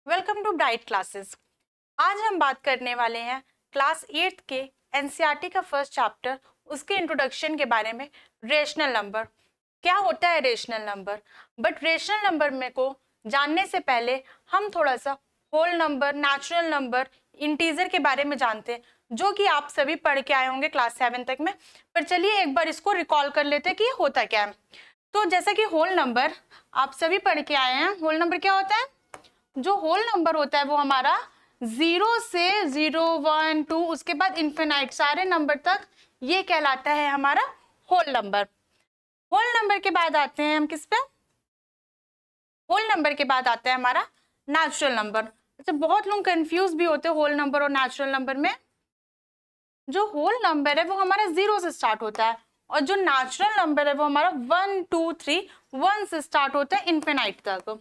Welcome to bright classes. आज हम बात करने वाले हैं क्लास 8th के एनसीईआरटी का फर्स्ट चैप्टर, उसके इंट्रोडक्शन के बारे में। रेशनल नंबर क्या होता है, rational number. But rational number में को जानने से पहले हम थोड़ा सा whole number, natural number, integer के बारे में जानते हैं, जो कि आप सभी पढ़ के आए होंगे क्लास 7 तक में। पर चलिए एक बार इसको रिकॉल कर लेते हैं कि ये होता क्या है। तो जैसा कि होल नंबर आप सभी पढ़ के आए हैं, होल नंबर क्या होता है? जो होल नंबर होता है वो हमारा 0 से 0, 1, 2 उसके बाद इन्फिनाइट सारे नंबर तक, ये कहलाता है हमारा होल नंबर। होल नंबर के बाद आते हैं हम किस पे? होल नंबर के बाद आता है हमारा नेचुरल नंबर। अच्छा, बहुत लोग कंफ्यूज भी होते हैं होल नंबर और नेचुरल नंबर में। जो होल नंबर है वो हमारा 0 से स्टार्ट होता है और जो नेचुरल नंबर है वो हमारा 1, 2, 3, 1 से स्टार्ट होता है इन्फिनाइट तक।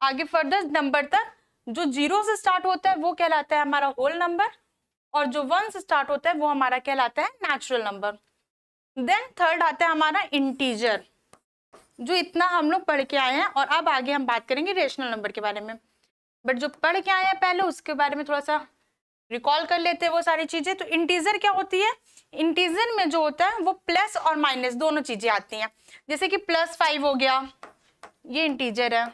आगे फर्दर नंबर तक जो 0 से स्टार्ट होता है वो कहलाता है हमारा होल नंबर, और जो 1 से स्टार्ट होता है वो हमारा कहलाता है नेचुरल नंबर। देन थर्ड आता है हमारा इंटीजर, जो इतना हम लोग पढ़ के आए हैं, और अब आगे हम बात करेंगे रेशनल नंबर के बारे में। बट जो पढ़ के आए हैं पहले उसके बारे में थोड़ा सा रिकॉल कर लेते हैं वो सारी चीजें। तो इंटीजर क्या होती है? इंटीजर में जो होता है वो प्लस और माइनस दोनों चीजें आती हैं। जैसे कि +5 हो गया, ये इंटीजर है,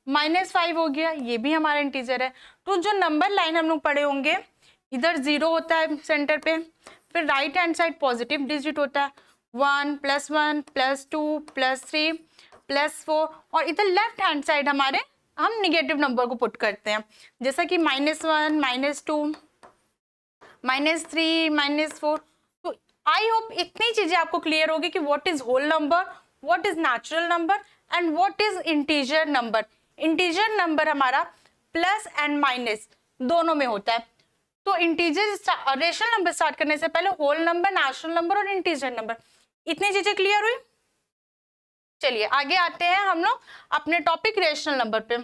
-5 हो गया, ये भी हमारा इंटीजर है। तो जो नंबर लाइन हम लोग पढ़े होंगे, इधर 0 होता है सेंटर पे, फिर right hand side positive digit होता है 1, +1, +2, +3, +4, और इधर लेफ्ट हैंड साइड हमारे हम निगेटिव नंबर को पुट करते हैं, जैसा कि -1, -2, -3, -4। तो आई होप इतनी चीजें आपको क्लियर होगी कि what is whole number, what is natural number and what is integer number. Integer number हमारा प्लस एंड माइनस दोनों में होता है। तो इंटीजर रेशनल नंबर स्टार्ट करने से पहले होल नंबर, नेचुरल नंबर और इंटीजर नंबर, इतनी चीजें क्लियर हुई। चलिए आगे आते हैं हम लोग अपने टॉपिक रेशनल नंबर पे।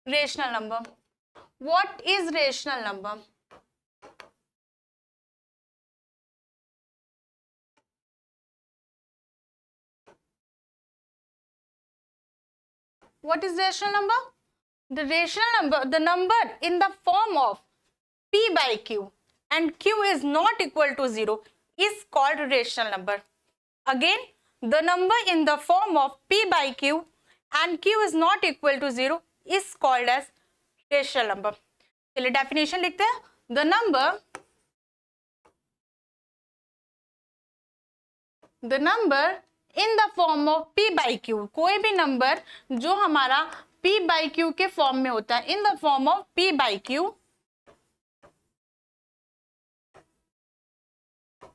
Rational number, what is rational number? What is rational number? The rational number, the number in the form of P by Q and Q is not equal to 0 is called rational number. Again, the number in the form of P by Q and Q is not equal to 0 is called as rational number. चलिए definition लिखते हैं। The number in the form of P by Q, कोई भी number जो हमारा P by Q के form में होता है, इन the form of P by Q,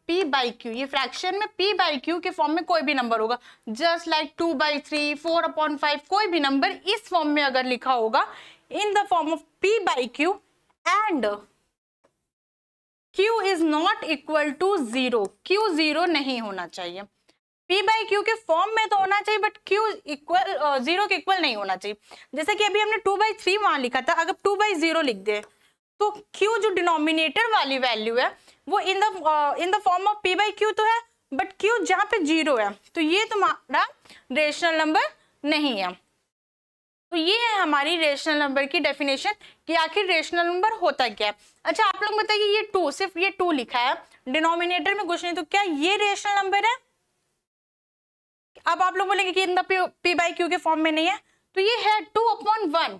P by Q, ये फ्रैक्शन में P by Q के फॉर्म में कोई भी नंबर होगा, जस्ट लाइक 2/3, 4/5, कोई भी नंबर इस फॉर्म में अगर लिखा होगा in the form of P by Q and Q is not equal to 0, Q 0 नहीं होना चाहिए। P बाई क्यू के फॉर्म में तो होना चाहिए, बट Q इक्वल 0 के इक्वल नहीं होना चाहिए। जैसे कि अभी हमने 2/3 वहां लिखा था, अगर 2/0 लिख दे तो Q जो डिनोमिनेटर वाली वैल्यू है वो इन the form of P by Q तो है, बट Q जहाँ पे 0 है तो ये तुम्हारा रेशनल नंबर नहीं है। तो ये है हमारी रेशनल नंबर की डेफिनेशन कि आखिर रेशनल नंबर होता क्या है। अच्छा आप लोग बताइए, ये 2, सिर्फ ये 2 लिखा है, डिनोमिनेटर में कुछ नहीं, तो क्या ये रेशनल नंबर है? अब आप लोग बोलेंगे कि in the P by Q के फॉर्म में नहीं है, तो ये है 2/1,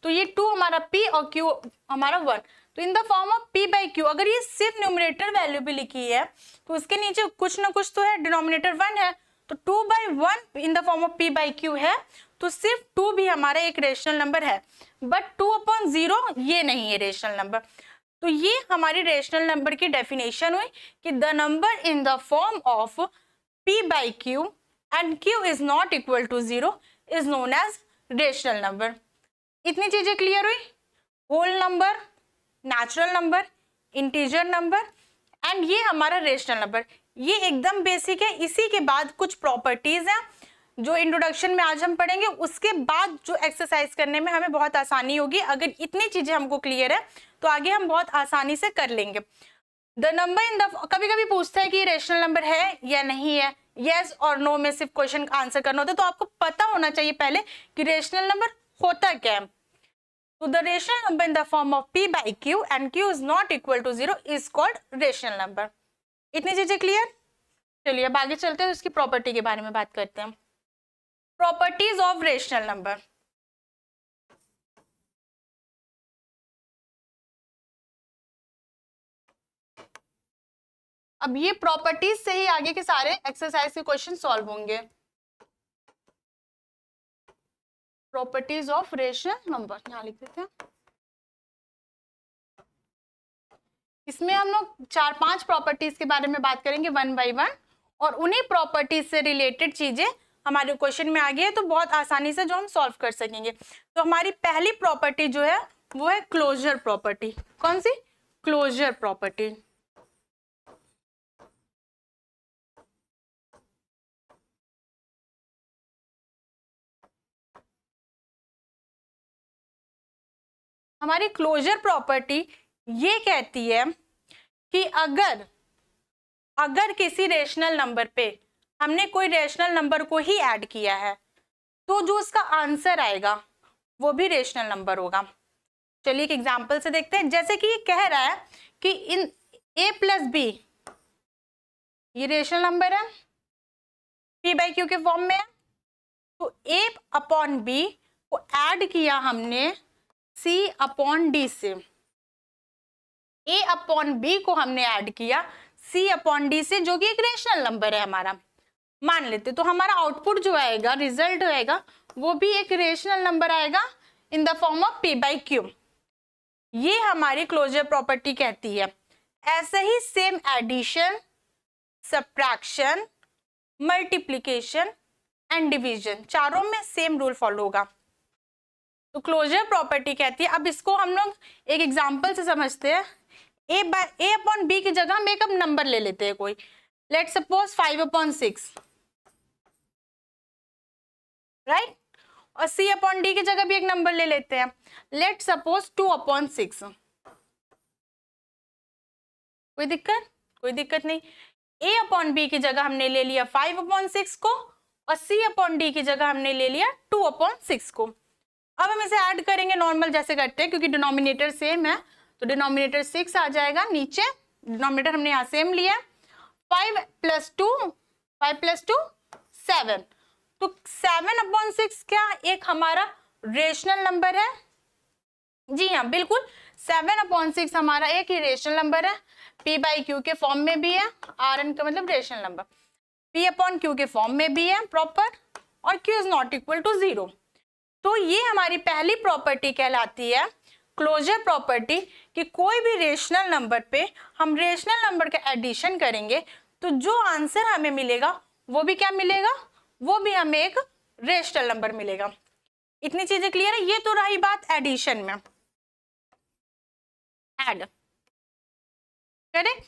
तो ये 2 हमारा P और Q हमारा 1, तो इन the form of P by Q. अगर ये सिर्फ न्यूमरेटर वैल्यू भी लिखी है तो उसके नीचे कुछ ना कुछ तो है, डिनोमिनेटर 1 है, तो 2/1 इन the form of P by Q है, तो सिर्फ 2 भी हमारा एक रेशनल नंबर है, बट 2/0 ये नहीं है रेशनल नंबर। तो ये हमारी रेशनल नंबर की डेफिनेशन हुई कि the number in the form of P by Q and Q is not equal to 0 is known as rational number. इतनी चीजें क्लियर हुई? Whole number, natural number, integer number and ये हमारा rational number, ये एकदम basic है। इसी के बाद कुछ प्रॉपर्टीज हैं जो इंट्रोडक्शन में आज हम पढ़ेंगे, उसके बाद जो एक्सरसाइज करने में हमें बहुत आसानी होगी। अगर इतनी चीजें हमको क्लियर है तो आगे हम बहुत आसानी से कर लेंगे। द नंबर इन द, कभी कभी पूछता है कि रेशनल नंबर है या नहीं है, यस और नो में सिर्फ क्वेश्चन का आंसर करना होता है, तो आपको पता होना चाहिए पहले कि रेशनल नंबर होता क्या है। तो the rational number in the form of p by q and q is not equal to 0 is called rational number. इतनी चीजें क्लियर? चलिए अब आगे चलते हैं, इसकी प्रॉपर्टी के बारे में बात करते हैं। Properties of rational number. अब ये प्रॉपर्टीज से ही आगे के सारे एक्सरसाइज के क्वेश्चन सॉल्व होंगे। प्रॉपर्टीज ऑफ रेशनल नंबर यहाँ लिख देते हैं। इसमें हम लोग 4-5 प्रॉपर्टीज के बारे में बात करेंगे वन बाय वन, और उन्हीं प्रॉपर्टीज से रिलेटेड चीजें हमारे क्वेश्चन में आ गई है, तो बहुत आसानी से जो हम सॉल्व कर सकेंगे। तो हमारी पहली प्रॉपर्टी जो है वो है क्लोजर प्रॉपर्टी। कौन सी? Closure property. हमारी क्लोजर प्रॉपर्टी ये कहती है कि अगर किसी रेशनल नंबर पे हमने कोई रेशनल नंबर को ही ऐड किया है तो जो उसका आंसर आएगा वो भी रेशनल नंबर होगा। चलिए एक एग्जांपल से देखते हैं। जैसे कि ये कह रहा है कि इन a प्लस बी, ये रेशनल नंबर है, p बाई क्यू के फॉर्म में है, तो a अपॉन b को ऐड किया हमने c अपॉन d से, a अपॉन b को हमने ऐड किया c अपॉन d से, जो कि एक रेशनल नंबर है हमारा, मान लेते। तो हमारा आउटपुट जो आएगा, रिजल्ट आएगा, वो भी एक रेशनल नंबर आएगा in the form of p by q. ये हमारी क्लोजर प्रॉपर्टी कहती है। ऐसे ही same addition, subtraction, multiplication and division, चारों में सेम रूल फॉलो होगा। तो क्लोजर प्रॉपर्टी कहती है, अब इसको हम लोग एक एग्जांपल से समझते हैं। a अपॉन b की जगह हम एक अब नंबर ले लेते हैं कोई, लेट सपोज 5/6, राइट, और c अपॉन d की जगह भी एक नंबर ले लेते हैं, लेट सपोज 2/6। कोई दिक्कत? कोई दिक्कत नहीं। a अपॉन b की जगह हमने ले लिया 5/6 को, और c अपॉन d की जगह हमने ले लिया 2/6 को। अब हम इसे ऐड करेंगे नॉर्मल जैसे करते हैं, क्योंकि डिनोमिनेटर सेम है, तो डिनोमिनेटर 6 आ जाएगा नीचे, डिनोमिनेटर हमने यहाँ सेम लिया। 5 + 2 7, तो 7/6 क्या एक हमारा रेशनल नंबर है? जी हाँ, बिल्कुल 7/6 हमारा एक ही रेशनल नंबर है, p बाई क्यू के फॉर्म में भी है, Rn का मतलब rational number, p upon Q के फॉर्म में भी है प्रॉपर, और q is not equal to 0। तो ये हमारी पहली प्रॉपर्टी कहलाती है क्लोजर प्रॉपर्टी, कि कोई भी रेशनल नंबर पे हम रेशनल नंबर का एडिशन करेंगे तो जो आंसर हमें मिलेगा वो भी क्या मिलेगा? वो भी हमें एक रेशनल नंबर मिलेगा। इतनी चीजें क्लियर है? ये तो रही बात एडिशन में, add, correct.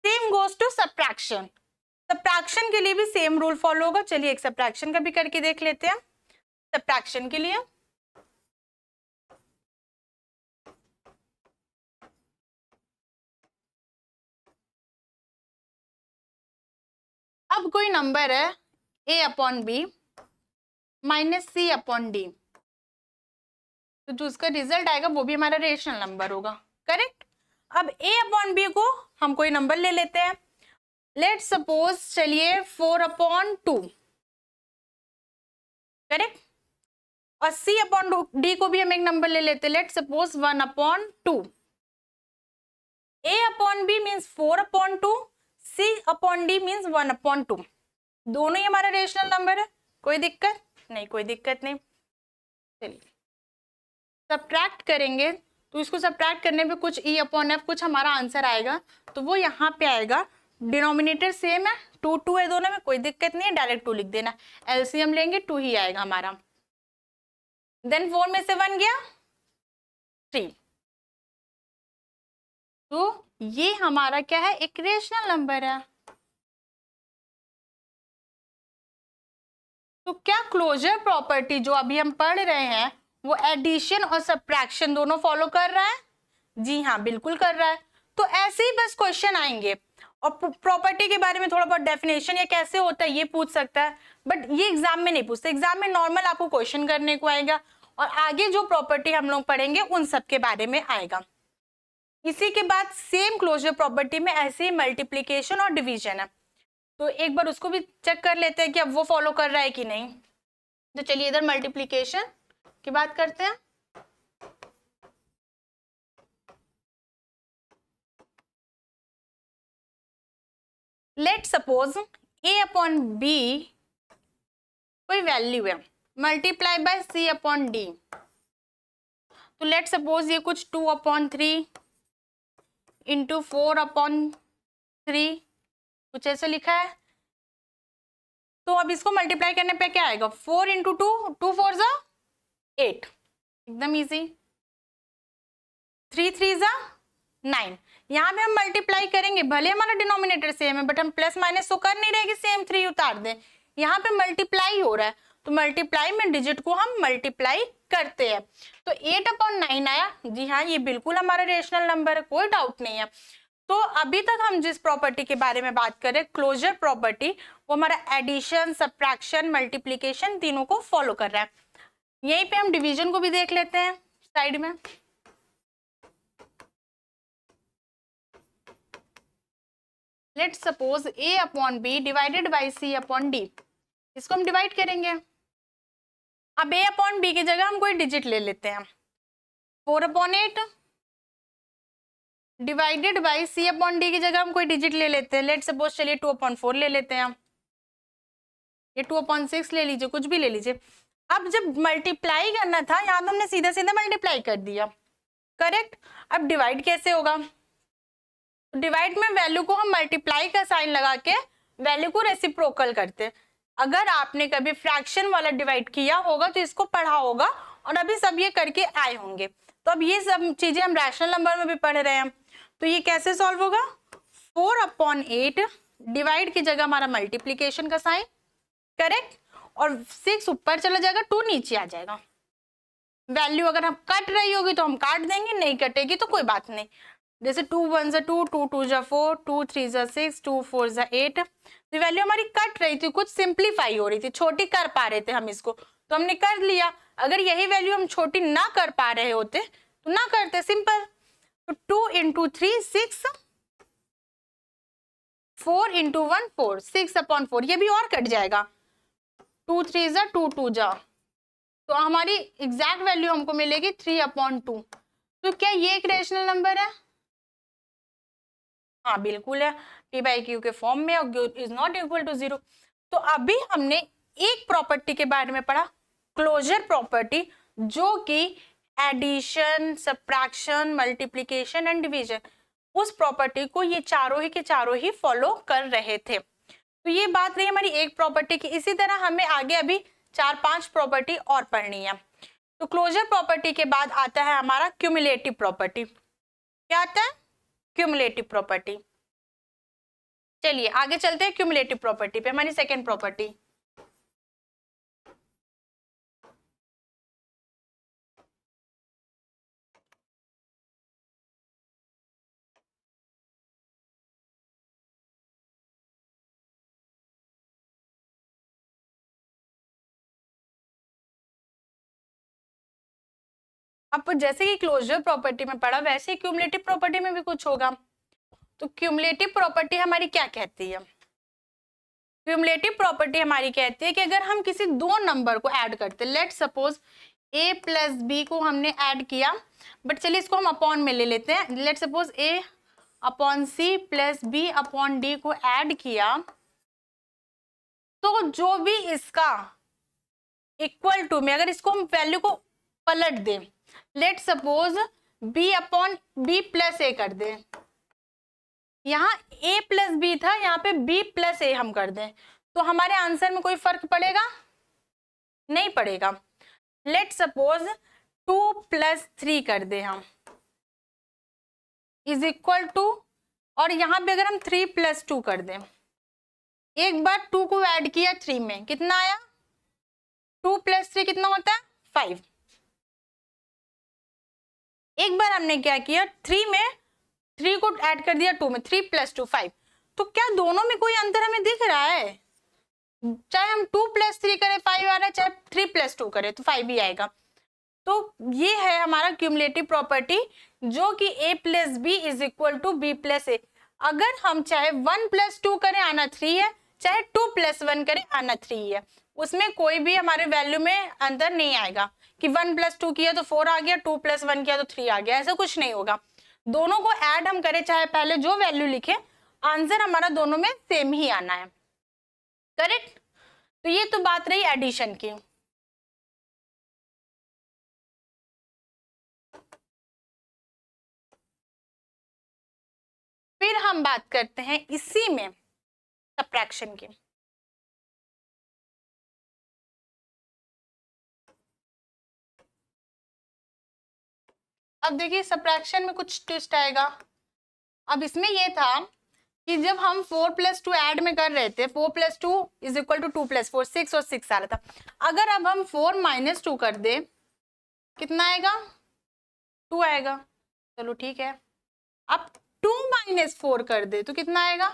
Same goes to subtraction. Subtraction के लिए भी सेम रूल फॉलो होगा। चलिए एक सब्ट्रैक्शन का भी करके देख लेते हैं। सब्ट्रैक्शन के लिए अब कोई नंबर है a upon B minus c upon D, तो जो उसका रिजल्ट आएगा वो भी हमारा रेशनल नंबर होगा, करेक्ट। अब a अपॉन बी को हम कोई नंबर ले लेते हैं, लेट सपोज चलिए 4/2, करेक्ट, और c अपॉन डी को भी हम एक नंबर ले लेते हैं, let suppose 1/2। a upon B means 4/2, c upon D means 1/2, दोनों ही हमारा रेशनल नंबर है। कोई दिक्कत नहीं? कोई दिक्कत नहीं। चलिए सब्ट्रैक्ट करेंगे, तो इसको सब्ट्रैक्ट करने पे कुछ e अपॉन f कुछ हमारा आंसर आएगा, तो वो यहाँ पे आएगा। डिनोमिनेटर सेम है, 2 है दोनों में, कोई दिक्कत नहीं है, डायरेक्ट 2 लिख देना। एलसीएम लेंगे 2 ही आएगा हमारा। देन 4 में से 1 गया 3, तो ये हमारा क्या है? एक रेशनल नंबर है। तो क्या क्लोजर प्रॉपर्टी जो अभी हम पढ़ रहे हैं वो एडिशन और सब्ट्रैक्शन दोनों फॉलो कर रहा है? जी हाँ बिल्कुल कर रहा है। तो ऐसे ही बस क्वेश्चन आएंगे, और प्रॉपर्टी के बारे में थोड़ा बहुत डेफिनेशन या कैसे होता है ये पूछ सकता है, बट ये एग्जाम में नहीं पूछते। एग्जाम में नॉर्मल आपको क्वेश्चन करने को आएगा, और आगे जो प्रॉपर्टी हम लोग पढ़ेंगे उन सब के बारे में आएगा। इसी के बाद सेम क्लोजर प्रॉपर्टी में ऐसे मल्टीप्लीकेशन और डिवीजन है, तो एक बार उसको भी चेक कर लेते हैं कि अब वो फॉलो कर रहा है कि नहीं। तो चलिए इधर मल्टीप्लीकेशन की बात करते हैं। Let suppose a upon B कोई वैल्यू है, multiply by c upon D. तो लेट सपोज ये कुछ 2 अपॉन 3 इंटू 4 अपॉन 3 कुछ ऐसे लिखा है। तो अब इसको मल्टीप्लाई करने पे क्या आएगा, 4 इंटू 2, 2 4 जा 8, एकदम इजी। 3 3 जा 9। यहाँ पे हम मल्टीप्लाई करेंगे, भले हमारा डिनोमिनेटर सेम है बट हम प्लस माइनस तो कर नहीं रहे कि सेम 3 उतार दें। यहाँ पे मल्टीप्लाई हो रहा है, तो मल्टीप्लाई में डिजिट को हम मल्टीप्लाई करते हैं। तो 8 अपॉन 9 आया। जी हाँ, ये बिल्कुल हमारा रेशनल नंबर है, कोई डाउट नहीं है। तो अभी तक हम जिस प्रॉपर्टी के बारे में बात कर रहे हैं, क्लोजर प्रॉपर्टी, वो हमारा एडिशन, सब्ट्रैक्शन, मल्टीप्लीकेशन तीनों को फॉलो कर रहा है। यहीं पे हम डिवीजन को भी देख लेते हैं साइड में। Let's suppose a upon B divided by c upon D. इसको हम डिवाइड करेंगे। अब a अपॉन बी की जगह हम कोई डिजिट ले लेते हैं, 4 upon 8 divided by c upon D की जगह हम कोई डिजिट ले लेते हैं। लेट्स सपोज चलिए 2 अपॉन 4 ले लेते हैं, ये 2 अपॉन 6 ले लीजिए, कुछ भी ले लीजिए। अब जब मल्टीप्लाई करना था, यहाँ तो हमने सीधा सीधा मल्टीप्लाई कर दिया, करेक्ट। अब डिवाइड कैसे होगा, डिवाइड में वैल्यू को हम मल्टीप्लाई का साइन लगा के वैल्यू को रेसिप्रोकल करते हैं। अगर आपने कभी फ्रैक्शन वाला डिवाइड किया होगा तो इसको पढ़ा होगा, और अभी सब ये करके आए होंगे। तो अब ये सब चीजें हम रैशनल नंबर में भी पढ़ रहे हैं। तो ये कैसे सॉल्व होगा, 4 अपॉन 8 डिवाइड की जगह हमारा मल्टीप्लीकेशन का साइन, करेक्ट, और 6 ऊपर चला जाएगा, 2 नीचे आ जाएगा। वैल्यू अगर हम कट रही होगी तो हम काट देंगे, नहीं कटेगी तो कोई बात नहीं। जैसे 2 1 जा 2, 2 2 जा 4, 2 3 जा 6, 2 4 जा 8। तो वैल्यू हमारी कट रही थी, कुछ सिंप्लीफाई हो रही थी, छोटी कर पा रहे थे हम इसको, तो हमने कर लिया। अगर यही वैल्यू हम छोटी ना कर पा रहे होते तो ना करते, सिंपल। तो 2 इंटू 3 6, 4 इंटू 1 4, 6 अपॉन 4, ये भी और कट जाएगा, 2 3 जा 2 2 जा, तो हमारी एग्जैक्ट वैल्यू हमको मिलेगी 3 अपॉन 2। तो क्या ये एक रेशनल नंबर है, हाँ बिल्कुल है, p बाई क्यू के फॉर्म में, और q is not equal to 0। तो अभी हमने एक प्रॉपर्टी के बारे में पढ़ा, क्लोजर प्रॉपर्टी, जो कि addition, subtraction, multiplication and division, उस प्रॉपर्टी को ये चारों ही के चारों ही फॉलो कर रहे थे। तो ये बात रही हमारी एक प्रॉपर्टी की। इसी तरह हमें आगे अभी 4-5 प्रॉपर्टी और पढ़नी है। तो क्लोजर प्रॉपर्टी के बाद आता है हमारा क्यूमुलेटिव प्रॉपर्टी। क्या आता है, क्यूमुलेटिव प्रॉपर्टी। चलिए आगे चलते हैं क्यूमुलेटिव प्रॉपर्टी पे, हमारी सेकेंड प्रॉपर्टी। अब जैसे कि क्लोजर प्रॉपर्टी में पढ़ा, वैसे ही क्यूमुलेटिव प्रॉपर्टी में भी कुछ होगा। तो क्यूमुलेटिव प्रॉपर्टी हमारी क्या कहती है, क्यूमुलेटिव प्रॉपर्टी हमारी कहती है कि अगर हम किसी दो नंबर को ऐड करते, let suppose a plus B को हमने ऐड किया, बट चलिए इसको हम अपॉन में ले लेते हैं। Let suppose a upon C plus B upon D को ऐड किया, तो जो भी इसका इक्वल टू में, अगर इसको हम वैल्यू को पलट दें, let suppose b upon B plus A कर दें, यहाँ a प्लस बी था, यहाँ पे b प्लस ए हम कर दें, तो हमारे आंसर में कोई फर्क पड़ेगा, नहीं पड़ेगा। लेट सपोज 2 प्लस 3 कर दे हम, इज इक्वल टू, और यहाँ पे अगर हम 3 प्लस 2 कर दें, एक बार 2 को ऐड किया 3 में, कितना आया, 2 प्लस 3 कितना होता है 5। एक बार हमने क्या किया, 3 में 3 को ऐड कर दिया 2 में, 3 + 2 5। तो क्या दोनों में कोई अंतर हमें दिख रहा है? चाहे हम 2 + 3 करें 5 आ रहा है, चाहे 3 + 2 करें तो 5 ही आएगा। तो ये है हमारा क्यूमुलेटिव प्रॉपर्टी, जो कि a + b = b + a। अगर हम चाहे 1 + 2 करें आना 3 है, चाहे 2 + 1 करें आना 3 है, उसमें कोई भी हमारे वैल्यू में अंतर नहीं आएगा कि 1 + 2 किया तो 4 आ गया, 2 + 1 किया तो 3 आ गया, ऐसा कुछ नहीं होगा। दोनों को ऐड हम करें, चाहे पहले जो वैल्यू लिखे, आंसर हमारा दोनों में सेम ही आना है। करेक्ट? तो ये तो बात रही एडिशन की। फिर हम बात करते हैं इसी में सब्ट्रैक्शन की। अब देखिए सब्ट्रैक्शन में कुछ ट्विस्ट आएगा। अब इसमें ये था कि जब हम 4 + 2 ऐड में कर रहे थे, 4 + 2 = 2 + 4 6 और 6 आ रहा था। अगर अब हम 4 - 2 कर दे, कितना आएगा? 2 आएगा। चलो ठीक है। अब 2 - 4 कर दे तो कितना आएगा?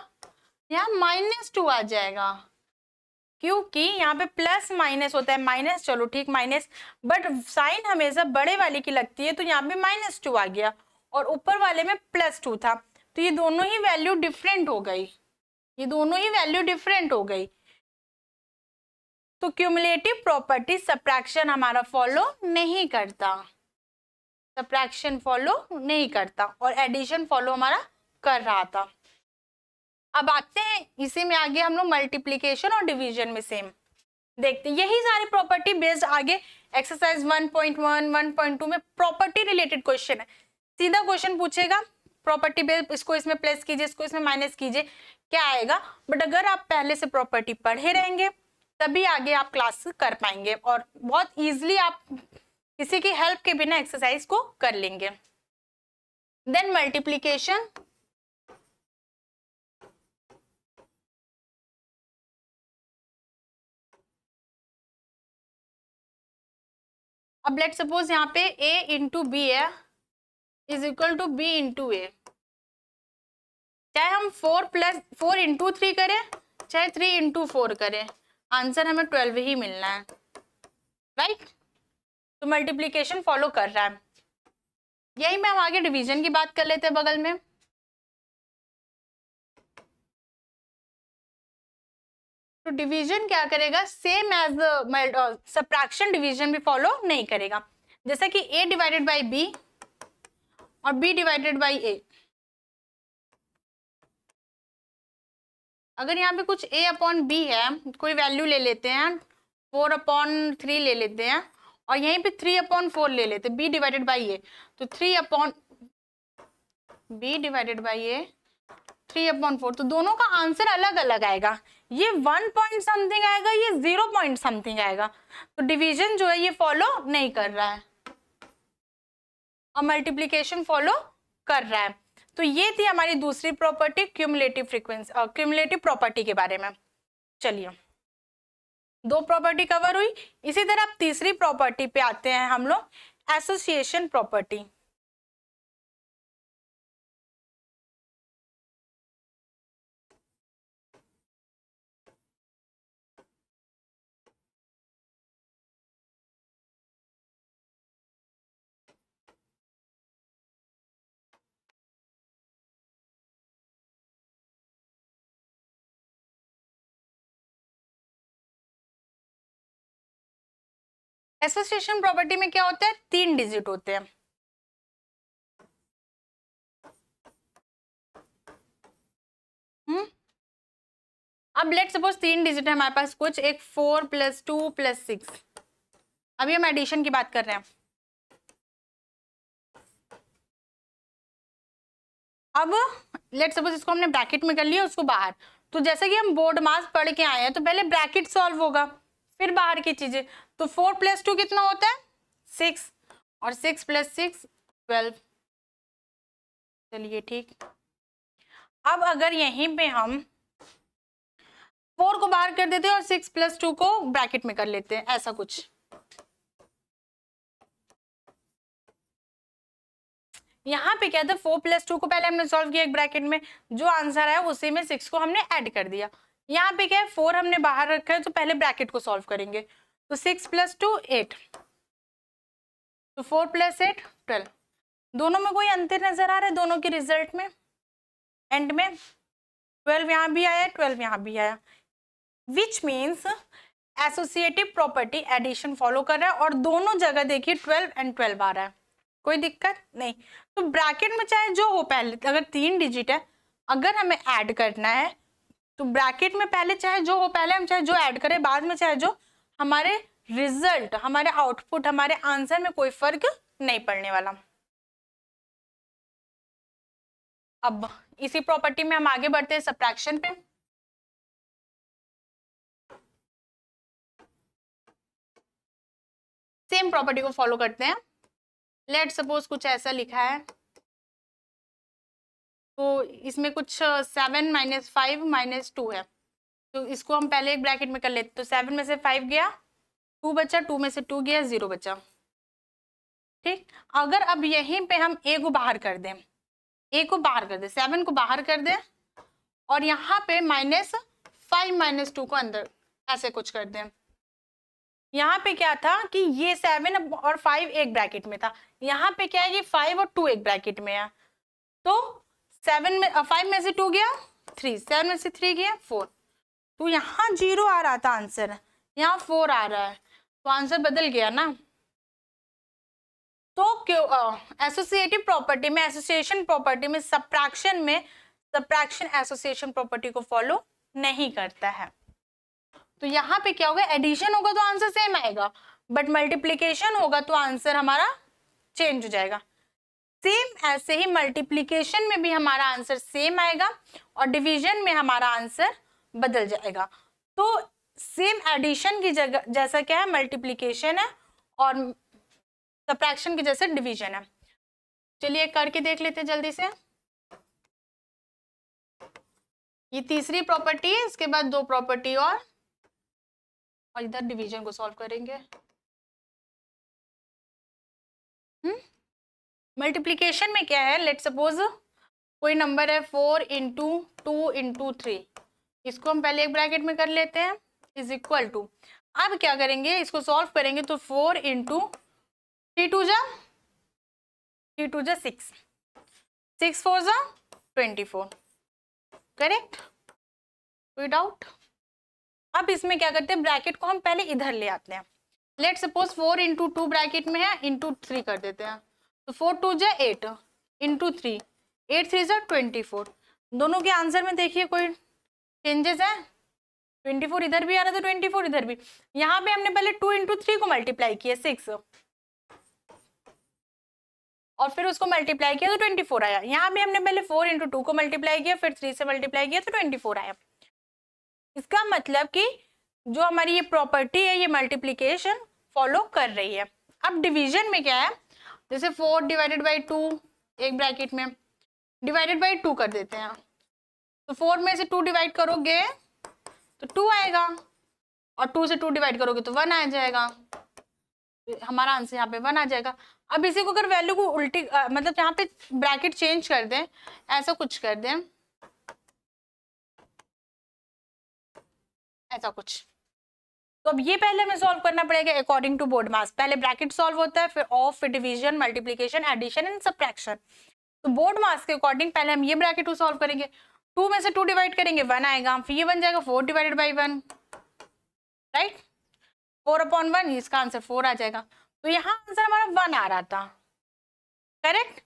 यहाँ -2 आ जाएगा, क्योंकि यहाँ पे प्लस माइनस होता है, माइनस, चलो ठीक माइनस, बट साइन हमेशा बड़े वाले की लगती है, तो यहाँ पे -2 आ गया और ऊपर वाले में +2 था, तो ये दोनों ही वैल्यू डिफरेंट हो गई, ये दोनों ही वैल्यू डिफरेंट हो गई। तो क्यूमुलेटिव प्रॉपर्टी सब्ट्रैक्शन हमारा फॉलो नहीं करता, सब्ट्रैक्शन फॉलो नहीं करता, और एडिशन फॉलो हमारा कर रहा था। अब आते हैं इसी में आगे हम लोग मल्टीप्लीकेशन और डिवीजन में सेम देखते हैं। यही सारी प्रॉपर्टी बेस्ड आगे एक्सरसाइज 1.1 1.2 में प्रॉपर्टी रिलेटेड क्वेश्चन है। सीधा क्वेश्चन पूछेगा प्रॉपर्टी बेस्ड, इसको इसमें प्लस कीजिए, इसको इसमें माइनस कीजिए, क्या आएगा। बट अगर आप पहले से प्रॉपर्टी पढ़े रहेंगे तभी आगे आप क्लास कर पाएंगे और बहुत इजीली आप किसी की हेल्प के बिना एक्सरसाइज को कर लेंगे। देन मल्टीप्लीकेशन, अब लेट सपोज यहाँ पे a × b है = b × a। चाहे हम 4 × 3 करें, चाहे 3 × 4 करें, आंसर हमें 12 ही मिलना है, राइट। तो मल्टीप्लीकेशन फॉलो कर रहा है। यही में हम आगे डिवीजन की बात कर लेते हैं बगल में। तो डिवीजन क्या करेगा, सेम एज सब्ट्रैक्शन डिवीजन भी फॉलो नहीं करेगा। जैसा कि a / b और b / a। अगर यहाँ पे कुछ a/b है, कोई वैल्यू ले लेते हैं, 4/3 ले लेते हैं, और यहीं पे 3/4 ले लेते हैं, b / a, तो 3/b / a 3/4, तो दोनों का आंसर अलग अलग आएगा। ये 1 पॉइंट समथिंग आएगा, ये 0 पॉइंट समथिंग आएगा। तो डिवीजन जो है ये फॉलो नहीं कर रहा है और मल्टीप्लीकेशन फॉलो कर रहा है। तो ये थी हमारी दूसरी property cumulative frequency, cumulative property के बारे में। चलिए 2 प्रॉपर्टी कवर हुई। इसी तरह अब तीसरी प्रॉपर्टी पे आते हैं हम लोग, एसोसिएशन प्रॉपर्टी। एसोसिएशन प्रॉपर्टी में क्या होता है, 3 डिजिट होते हैं। अब लेट सपोज 3 डिजिट है हमारे पास, कुछ एक 4 + 2 + 6। अभी हम एडिशन की बात कर रहे हैं। अब लेट सपोज इसको हमने ब्रैकेट में कर लिया, उसको बाहर। तो जैसे कि हम बोर्ड मास पढ़ के आए हैं, तो पहले ब्रैकेट सॉल्व होगा, फिर बाहर की चीजें। तो 4 + 2 कितना होता है, 6, और 6 + 6 12। चलिए ठीक। अब अगर यहीं पे हम 4 को बाहर कर देते हैं और 6 + 2 को ब्रैकेट में कर लेते हैं, ऐसा कुछ। यहाँ पे क्या था 4 + 2 को पहले हमने सॉल्व किया एक ब्रैकेट में, जो आंसर आया उसी में 6 को हमने ऐड कर दिया। यहाँ पे क्या है 4 हमने बाहर रखा है तो पहले ब्रैकेट को सॉल्व करेंगे, तो 6 + 2 8, तो 4 + 8 12। दोनों में कोई अंतर नजर आ रहा है दोनों के रिजल्ट में? एंड में 12 यहाँ भी आया 12 यहाँ भी आया, which means associative property addition follow कर रहा है और दोनों जगह देखिए 12 एंड 12 आ रहा है, कोई दिक्कत नहीं। तो ब्रैकेट में चाहे जो हो, पहले अगर 3 डिजिट है अगर हमें ऐड करना है तो ब्रैकेट में पहले चाहे जो हो, पहले हम चाहे जो ऐड करें, बाद में चाहे जो, हमारे रिजल्ट, हमारे आउटपुट, हमारे आंसर में कोई फर्क नहीं पड़ने वाला। अब इसी प्रॉपर्टी में हम आगे बढ़ते हैं सब्ट्रैक्शन पे। सेम प्रॉपर्टी को फॉलो करते हैं। लेट सपोज कुछ ऐसा लिखा है, तो इसमें कुछ 7 - 5 - 2 है, तो इसको हम पहले एक ब्रैकेट में कर लेते, तो 7 में से 5 गया 2 बचा, 2 में से 2 गया 0 बचा। ठीक, अगर अब यहीं पे हम a को बाहर कर दें, a को बाहर कर दें, 7 को बाहर कर दें और यहाँ पे -5 - 2 को अंदर ऐसे कुछ कर दें। यहाँ पे क्या था कि ये 7 और 5 एक ब्रैकेट में था, यहाँ पे क्या है ये 5 और 2 एक ब्रैकेट में है, तो 5 में से 2 गया 3, 7 में से 3 गया 4, तो यहाँ 0 आ रहा था आंसर, यहाँ 4 आ रहा है, तो आंसर बदल गया ना। तो क्यों एसोसिएटिव प्रॉपर्टी में, एसोसिएशन प्रॉपर्टी में, सब्ट्रैक्शन में सब्ट्रैक्शन एसोसिएशन प्रॉपर्टी को फॉलो नहीं करता है। तो यहाँ पे क्या होगा, एडिशन होगा तो आंसर सेम आएगा, बट मल्टीप्लीकेशन होगा तो आंसर हमारा चेंज हो जाएगा। सेम ऐसे ही मल्टीप्लीकेशन में भी हमारा आंसर सेम आएगा और डिवीजन में हमारा आंसर बदल जाएगा। तो सेम एडिशन की जगह जैसा क्या है मल्टीप्लीकेशन है और सब्ट्रैक्शन की जैसे डिवीजन है। चलिए करके देख लेते हैं जल्दी से। ये तीसरी प्रॉपर्टी है, इसके बाद 2 प्रॉपर्टी और इधर डिवीजन को सॉल्व करेंगे। मल्टीप्लीकेशन में क्या है, लेट सपोज कोई नंबर है 4 × 2 × 3, इसको हम पहले एक ब्रैकेट में कर लेते हैं, इज इक्वल टू, अब क्या करेंगे इसको सॉल्व करेंगे, तो 4 × 3 2 जा 6, 6 4 जा 24, करेक्ट, कोई डाउट? अब इसमें क्या करते हैं, ब्रैकेट को हम पहले इधर ले आते हैं, लेट सपोज 4 × 2 ब्रैकेट में है, × 3 कर देते हैं, तो 4 2 जा 8 × 3, 8 3 जा 24, दोनों के आंसर में देखिए कोई चेंजेस है, 24 इधर भी आ रहा था 24 इधर भी, यहाँ पे हमने पहले 2 × 3 को मल्टीप्लाई किया 6 और फिर उसको मल्टीप्लाई किया तो 24 आया, यहाँ भी हमने पहले 4 × 2 को मल्टीप्लाई किया फिर 3 से मल्टीप्लाई किया तो 24 आया। इसका मतलब कि जो हमारी ये प्रॉपर्टी है ये मल्टीप्लीकेशन फॉलो कर रही है। अब डिवीजन में क्या है, जैसे 4 / 2 एक ब्रैकेट में डिवाइडेड 2 कर देते हैं, तो 4 में से 2 डिवाइड करोगे तो 2 आएगा और 2 से 2 डिवाइड करोगे तो 1 आ जाएगा, हमारा आंसर यहाँ पे 1 आ जाएगा। अब इसी को अगर वैल्यू को उल्टी मतलब यहाँ पे ब्रैकेट चेंज कर दें, ऐसा कुछ कर दें, ऐसा कुछ, तो अब ये पहले हमें सॉल्व करना पड़ेगा अकॉर्डिंग टू बोर्ड मास, पहले ब्रैकेट सॉल्व होता है फिर ऑफ फिर division multiplication addition and subtraction. तो बोर्ड मास के अकॉर्डिंग पहले हम ये ब्रैकेट को सॉल्व करेंगे, 2 में से 2 डिवाइड करेंगे 1 आएगा, फिर ये बन जाएगा 4 / 1, राइट, 4/1, इसका आंसर 4 आ जाएगा। तो यहाँ आंसर हमारा 1 आ रहा था, करेक्ट,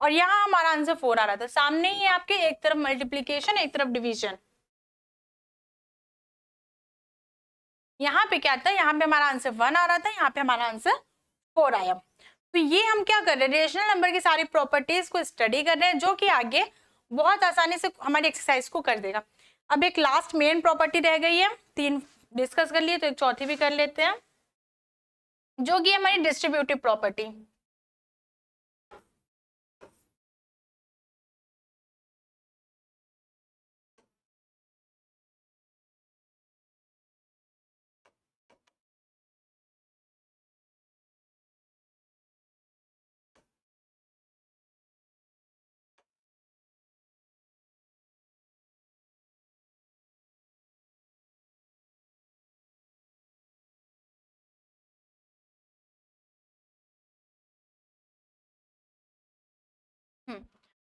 और यहाँ हमारा आंसर 4 आ रहा था, सामने ही आपके एक तरफ मल्टीप्लिकेशन एक तरफ डिवीजन। यहाँ पे क्या था, यहाँ पे हमारा आंसर 1 आ रहा था, यहाँ पे हमारा आंसर 4 आया। तो ये हम क्या कर रहे हैं, रेशनल नंबर की सारी प्रॉपर्टीज को स्टडी कर रहे हैं, जो कि आगे बहुत आसानी से हमारी एक्सरसाइज को कर देगा। अब एक लास्ट मेन प्रॉपर्टी रह गई है, 3 डिस्कस कर लिए तो एक चौथी भी कर लेते हैं, जो कि हमारी डिस्ट्रीब्यूटिव प्रॉपर्टी।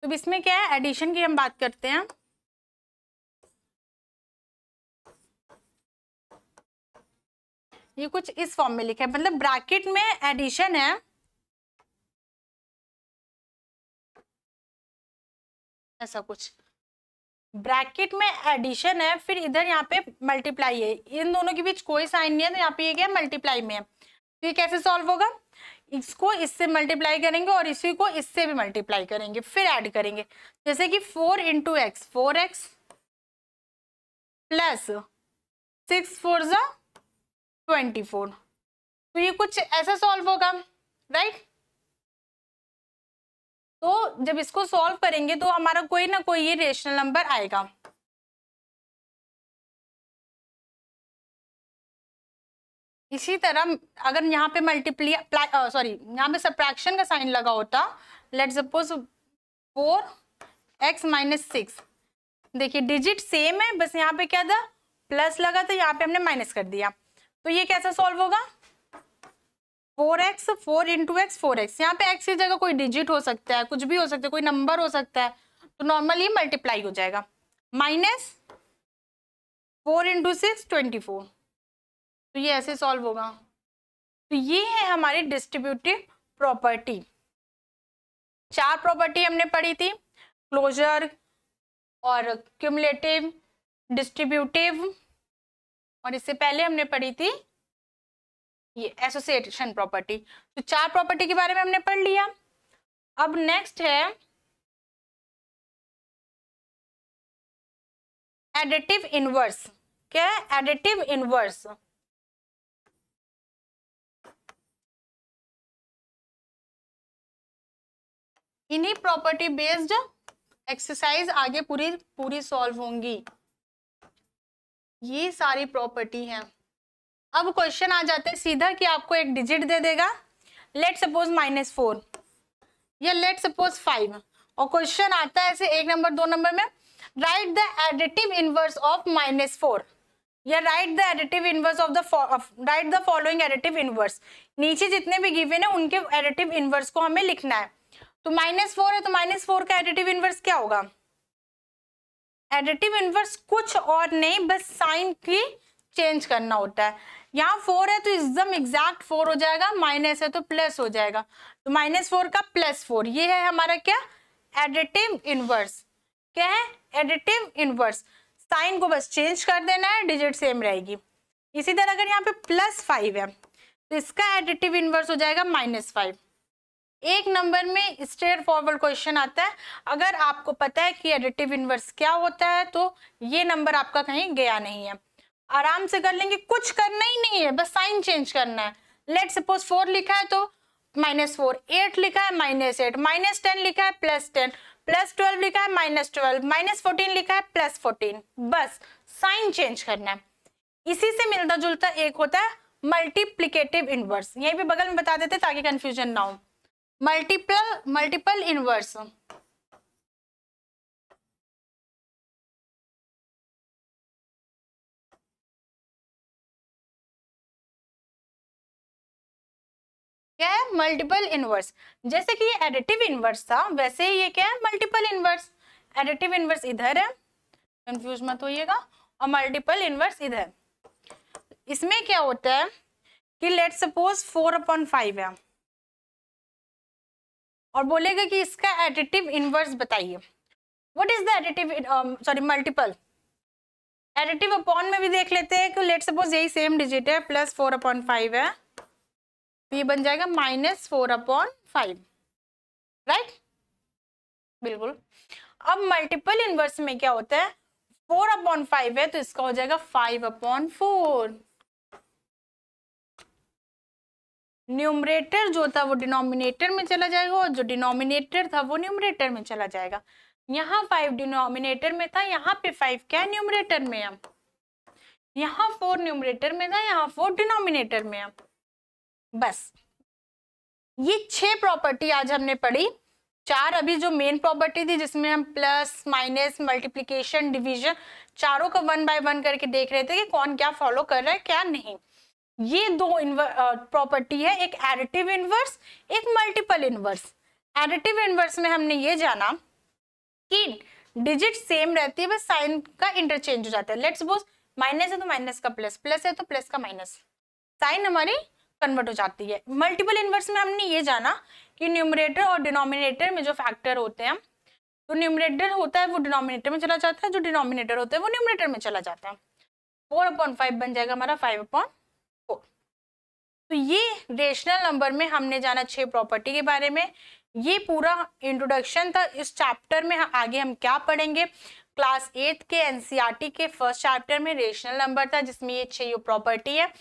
तो इसमें क्या है, एडिशन की हम बात करते हैं। ये कुछ इस फॉर्म में लिखा है, मतलब ब्रैकेट में एडिशन है, ऐसा कुछ ब्रैकेट में एडिशन है, फिर इधर यहाँ पे मल्टीप्लाई है, इन दोनों के बीच कोई साइन नहीं है, तो यहाँ पे ये क्या मल्टीप्लाई में है। तो ये कैसे सॉल्व होगा, इसको इससे मल्टीप्लाई करेंगे और इसी को इससे भी मल्टीप्लाई करेंगे, फिर ऐड करेंगे। जैसे कि 4 इंटू एक्स 4x प्लस 6 4 जा 24, तो ये कुछ ऐसा सॉल्व होगा, राइट। तो जब इसको सॉल्व करेंगे तो हमारा कोई ना कोई ये रेशनल नंबर आएगा। इसी तरह अगर यहाँ पे मल्टीप्लाई सॉरी यहाँ पे सब्ट्रैक्शन का साइन लगा होता, लेट सपोज 4x माइनस 6, देखिए डिजिट सेम है, बस यहाँ पे क्या था प्लस लगा, तो यहाँ पे हमने माइनस कर दिया। तो ये कैसे सॉल्व होगा, 4x 4 इंटू एक्स 4x, यहाँ पे x की जगह कोई डिजिट हो सकता है, कुछ भी हो सकता है, कोई नंबर हो सकता है, तो नॉर्मली मल्टीप्लाई हो जाएगा। माइनस 4 इंटू 6 24, तो ये ऐसे सॉल्व होगा। तो ये है हमारी डिस्ट्रीब्यूटिव प्रॉपर्टी। 4 प्रॉपर्टी हमने पढ़ी थी, क्लोजर और क्यूमुलेटिव, डिस्ट्रीब्यूटिव, और इससे पहले हमने पढ़ी थी ये एसोसिएशन प्रॉपर्टी। तो 4 प्रॉपर्टी के बारे में हमने पढ़ लिया। अब नेक्स्ट है एडिटिव इनवर्स। क्या है एडिटिव इनवर्स, इन्हीं प्रॉपर्टी बेस्ड एक्सरसाइज आगे पूरी सॉल्व होंगी। ये सारी प्रॉपर्टी हैं। अब क्वेश्चन आ जाते हैं सीधा कि आपको एक डिजिट दे देगा, लेट सपोज -4 या लेट सपोज 5, और क्वेश्चन आता है ऐसे 1 नंबर 2 नंबर में, right the additive inverse of -4 या right the additive inverse of right the following additive inverse. नीचे जितने भी गिवन है उनके एडिटिव इनवर्स को हमें लिखना है। तो -4 है, तो -4 का एडिटिव इनवर्स क्या होगा, एडिटिव इनवर्स कुछ और नहीं, बस साइन की चेंज करना होता है। यहाँ 4 है तो एकदम एग्जैक्ट 4 हो जाएगा, माइनस है तो प्लस हो जाएगा, तो -4 का +4, ये है हमारा क्या एडिटिव इनवर्स। क्या है एडिटिव इनवर्स, साइन को बस चेंज कर देना है, डिजिट सेम रहेगी। इसी तरह अगर यहाँ पे +5 है तो इसका एडिटिव इनवर्स हो जाएगा -5। 1 नंबर में स्ट्रेट फॉरवर्ड क्वेश्चन आता है, अगर आपको पता है कि एडिटिव इनवर्स क्या होता है तो ये नंबर आपका कहीं गया नहीं है, आराम से कर लेंगे, कुछ करना ही नहीं है, बस साइन चेंज करना है। लेट सपोज 4 लिखा है तो -4, 8 लिखा है -8, -10 लिखा है +10, +12 लिखा है -12, -14 लिखा है +14, बस साइन चेंज करना है। इसी से मिलता जुलता एक होता है मल्टीप्लिकेटिव इनवर्स, यहीं पे बगल में बता देते ताकि कंफ्यूजन ना हो। मल्टीपल इनवर्स, क्या है मल्टीपल इनवर्स। जैसे कि ये एडिटिव इनवर्स था, वैसे ही ये क्या है मल्टीपल इनवर्स। एडिटिव इनवर्स इधर है, कंफ्यूज मत होइएगा, और मल्टीपल इनवर्स इधर। इसमें क्या होता है कि लेट सपोज 4/5 है और बोलेगा कि इसका एडिटिव इनवर्स बताइए। What is the additive multiple, additive upon में भी देख लेते हैं कि लेट सपोज यही सेम डिजिट है, +4/5 है, तो ये बन जाएगा -4/5, राइट, बिल्कुल। अब मल्टीपल इनवर्स में क्या होता है, 4/5 है तो इसका हो जाएगा 5/4। न्यूमरेटर जो था वो डिनोमिनेटर में चला जाएगा और जो डिनोमिनेटर था वो न्यूमरेटर में चला जाएगा। यहाँ 5 डिनोमिनेटर में था, यहाँ पे 5 क्या है न्यूमरेटर में है, यहाँ 4 न्यूमरेटर में था, यहाँ 4 डिनोमिनेटर में है। बस ये 6 प्रॉपर्टी आज हमने पढ़ी। 4 अभी जो मेन प्रॉपर्टी थी जिसमें हम प्लस माइनस मल्टीप्लिकेशन डिवीजन चारों को 1 बाय 1 करके देख रहे थे कि कौन क्या फॉलो कर रहा है क्या नहीं। ये 2 प्रॉपर्टी है, एक एडिटिव इनवर्स, एक मल्टीपल इनवर्स। एडिटिव इनवर्स में हमने ये जाना कि डिजिट सेम रहती है, बस साइन का इंटरचेंज हो जाता है। लेट्स सपोज माइनस है तो माइनस का प्लस, प्लस है तो प्लस का माइनस, साइन हमारी कन्वर्ट हो जाती है। मल्टीपल इनवर्स में हमने ये जाना कि न्यूमरेटर और डिनोमिनेटर में जो फैक्टर होते हैं, तो न्यूमरेटर होता है वो डिनोमिनेटर में चला जाता है, जो डिनोमिनेटर होता है वो न्यूमरेटर में चला जाता है। 4/5 बन जाएगा हमारा 5/4। तो ये रेशनल नंबर में हमने जाना 6 प्रॉपर्टी के बारे में। ये पूरा इंट्रोडक्शन था इस चैप्टर में। आगे हम क्या पढ़ेंगे, क्लास 8 के एनसीईआरटी के फर्स्ट चैप्टर में रेशनल नंबर था जिसमें ये 6 प्रॉपर्टी है,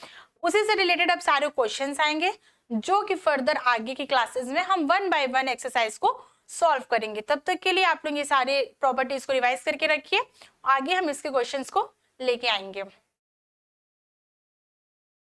उसी से रिलेटेड अब सारे क्वेश्चंस आएंगे जो कि फर्दर आगे की क्लासेस में हम 1 बाय 1 एक्सरसाइज को सॉल्व करेंगे। तब तक के लिए आप लोग ये सारे प्रॉपर्टीज को रिवाइज करके रखिए, आगे हम इसके क्वेश्चंस को लेके आएंगे।